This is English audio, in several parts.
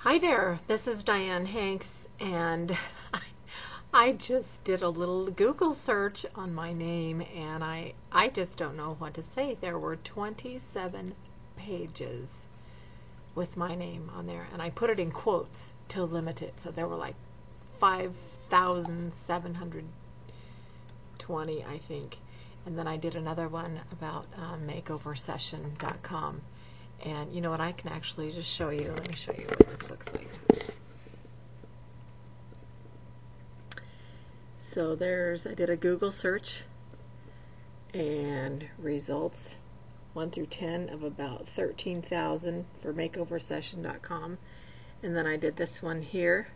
Hi there, this is Dianne Hanks, and I just did a little Google search on my name, and I just don't know what to say. There were 27 pages with my name on there, and I put it in quotes to limit it, so there were like 5,720, I think. And then I did another one about makeoversession.com. And you know what, I can actually just show you. Let me show you what this looks like. So I did a Google search and results 1 through 10 of about 13,000 for makeoversession.com. And then I did this one here,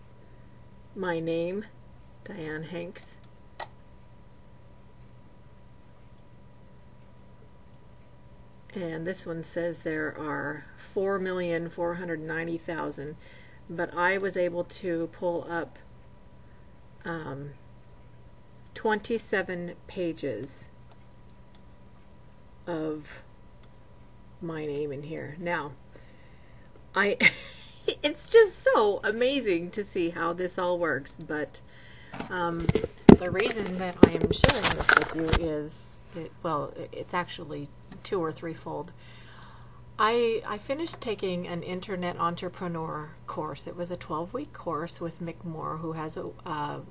my name, Dianne Hanks. And this one says there are 4,490,000, but I was able to pull up 27 pages of my name in here. Now, it's just so amazing to see how this all works, but the reason that I am sharing this with you is, it's actually 2 or 3-fold. I finished taking an internet entrepreneur course. It was a 12-week course with Mick Moore, who has a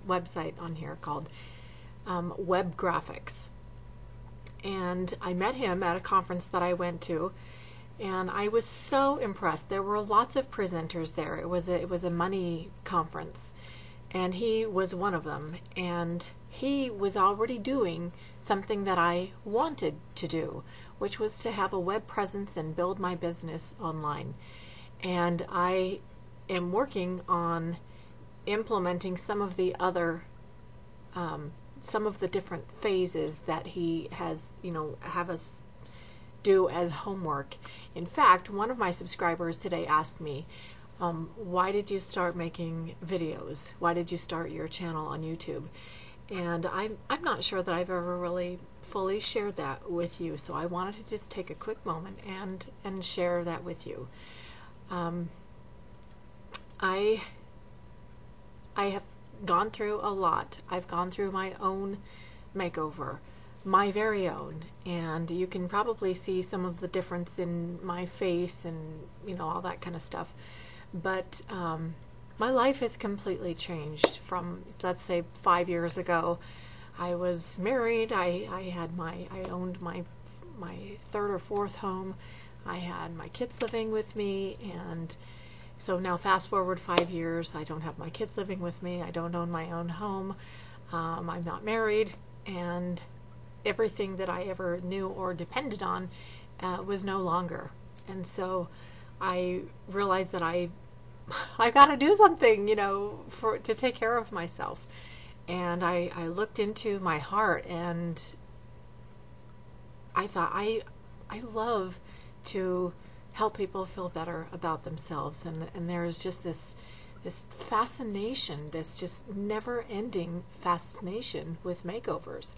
website on here called Web Graphics. And I met him at a conference that I went to, and I was so impressed. There were lots of presenters there. It was a money conference, and he was one of them. And he was already doing something that I wanted to do, which was to have a web presence and build my business online. And I am working on implementing some of the other some of the different phases that he has, have us do as homework. In fact, one of my subscribers today asked me, why did you start making videos? Why did you start your channel on YouTube? And I'm not sure that I've ever really fully shared that with you, so I wanted to just take a quick moment and share that with you. I have gone through a lot. I've gone through my own makeover, my very own, and you can probably see some of the difference in my face and all that kind of stuff. But my life has completely changed from, let's say, 5 years ago. I was married. I owned my 3rd or 4th home. I had my kids living with me, and so now fast forward 5 years, I don't have my kids living with me. I don't own my own home. I'm not married, and everything that I ever knew or depended on was no longer. And so I realized that I got to do something, to take care of myself. And I looked into my heart, and I thought I love to help people feel better about themselves, and there's just this fascination, this just never-ending fascination with makeovers.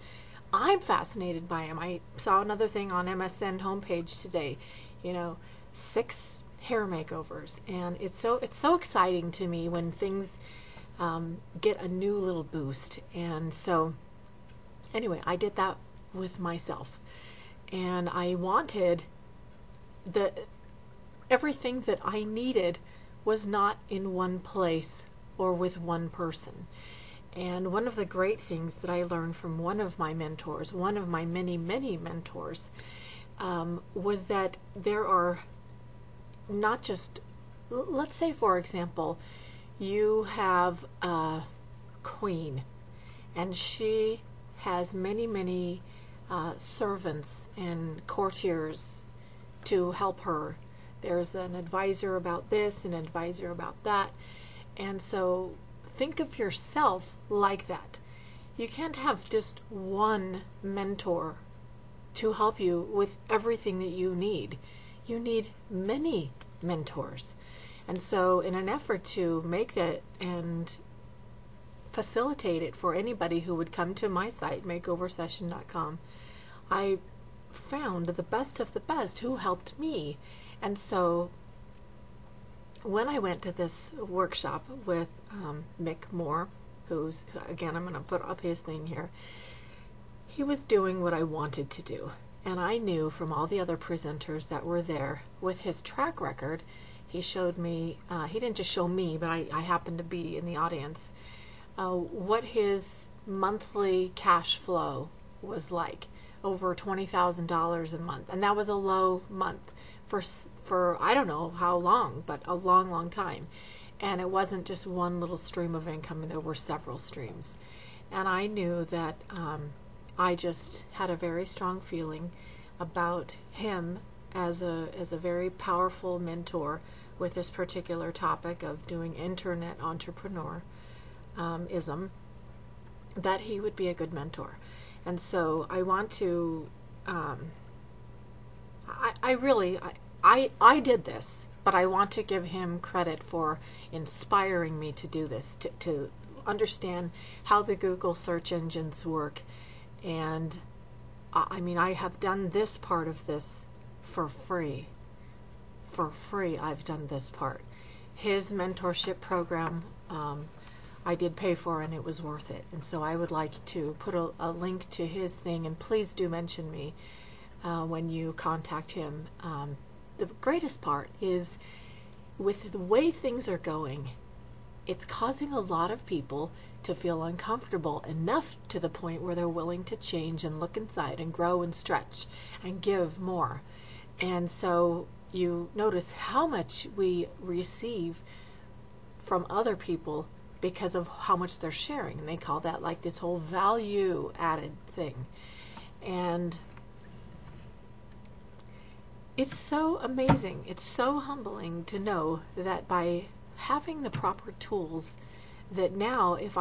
I'm fascinated by them. I saw another thing on MSN homepage today, 6 hair makeovers, and it's so exciting to me when things get a new little boost. And so anyway, I did that with myself, and I wanted everything that I needed was not in one place or with one person. And one of the great things that I learned from one of my mentors, one of my many mentors, was that there are not just, let's say for example, you have a queen, and she has many servants and courtiers to help her. There's an advisor about this, an advisor about that. And so think of yourself like that. You can't have just one mentor to help you with everything that you need. You need many mentors. And so in an effort to make that and facilitate it for anybody who would come to my site, makeoversession.com, I found the best of the best who helped me. And so when I went to this workshop with Mick Moore, who's, again, I'm going to put up his thing here, he was doing what I wanted to do. And I knew from all the other presenters that were there, with his track record, he showed me, he didn't just show me, but I happened to be in the audience, what his monthly cash flow was like, over $20,000 a month. And that was a low month for I don't know how long, but a long, long time. And it wasn't just one little stream of income, there were several streams. And I knew that I just had a very strong feeling about him as a very powerful mentor with this particular topic of doing internet entrepreneurism, that he would be a good mentor. And so I want to, I did this, but I want to give him credit for inspiring me to do this, to understand how the Google search engines work. And I mean, I have done this part of this for free. For free, I've done this part. His mentorship program, I did pay for, and it was worth it. And so I would like to put a link to his thing, and please do mention me when you contact him. The greatest part is, with the way things are going, it's causing a lot of people to feel uncomfortable enough to the point where they're willing to change and look inside and grow and stretch and give more. And so you notice how much we receive from other people because of how much they're sharing. And they call that like this whole value added thing. And it's so amazing. It's so humbling to know that by having the proper tools, that now if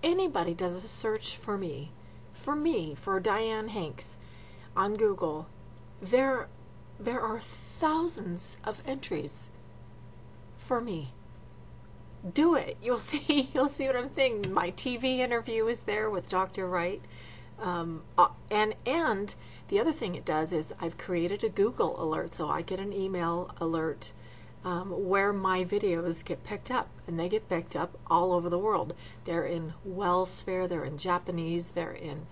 anybody does a search for Dianne Hanks on Google, there are thousands of entries for me. Do it. You'll see what I'm saying. My TV interview is there with Dr. Wright. And the other thing it does is I've created a Google alert, so I get an email alert where my videos get picked up, and they get picked up all over the world. They're in Wellsphere, they're in Japanese, they're in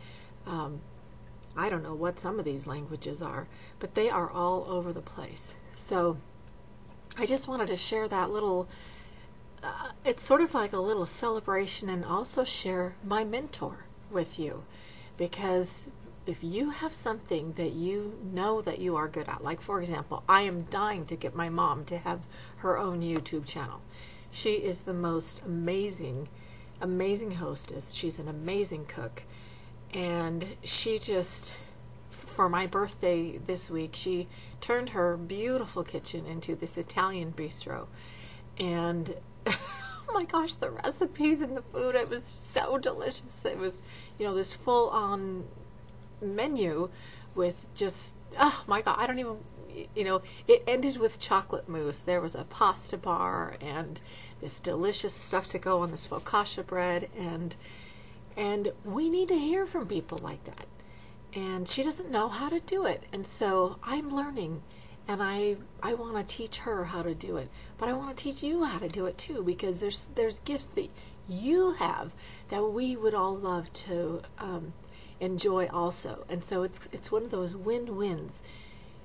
I don't know what some of these languages are, but they are all over the place. So I just wanted to share that little, it's sort of like a little celebration, and also share my mentor with you, because if you have something that you know that you are good at, like for example, I am dying to get my mom to have her own YouTube channel. She is the most amazing hostess. She's an amazing cook. And she just, for my birthday this week, she turned her beautiful kitchen into this Italian bistro. And oh my gosh, the recipes and the food, it was so delicious. It was, this full-on menu with just, oh my God, I don't even, it ended with chocolate mousse. There was a pasta bar and this delicious stuff to go on this focaccia bread, and we need to hear from people like that. And she doesn't know how to do it, and so I'm learning, and I want to teach her how to do it, but I want to teach you how to do it too, because there's gifts that you have that we would all love to enjoy also. And so it's one of those win-wins.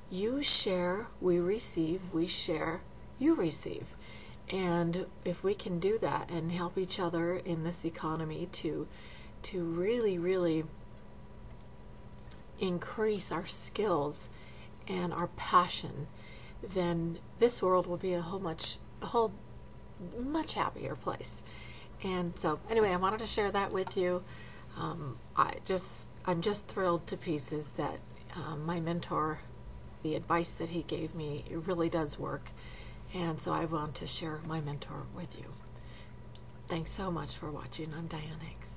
You share, we receive; we share, you receive. And if we can do that and help each other in this economy to really, really increase our skills and our passion, then this world will be a whole much happier place. And so anyway, I wanted to share that with you. I'm just thrilled to pieces that my mentor, the advice that he gave me, it really does work. And so I want to share my mentor with you. Thanks so much for watching. I'm Dianne Hanks.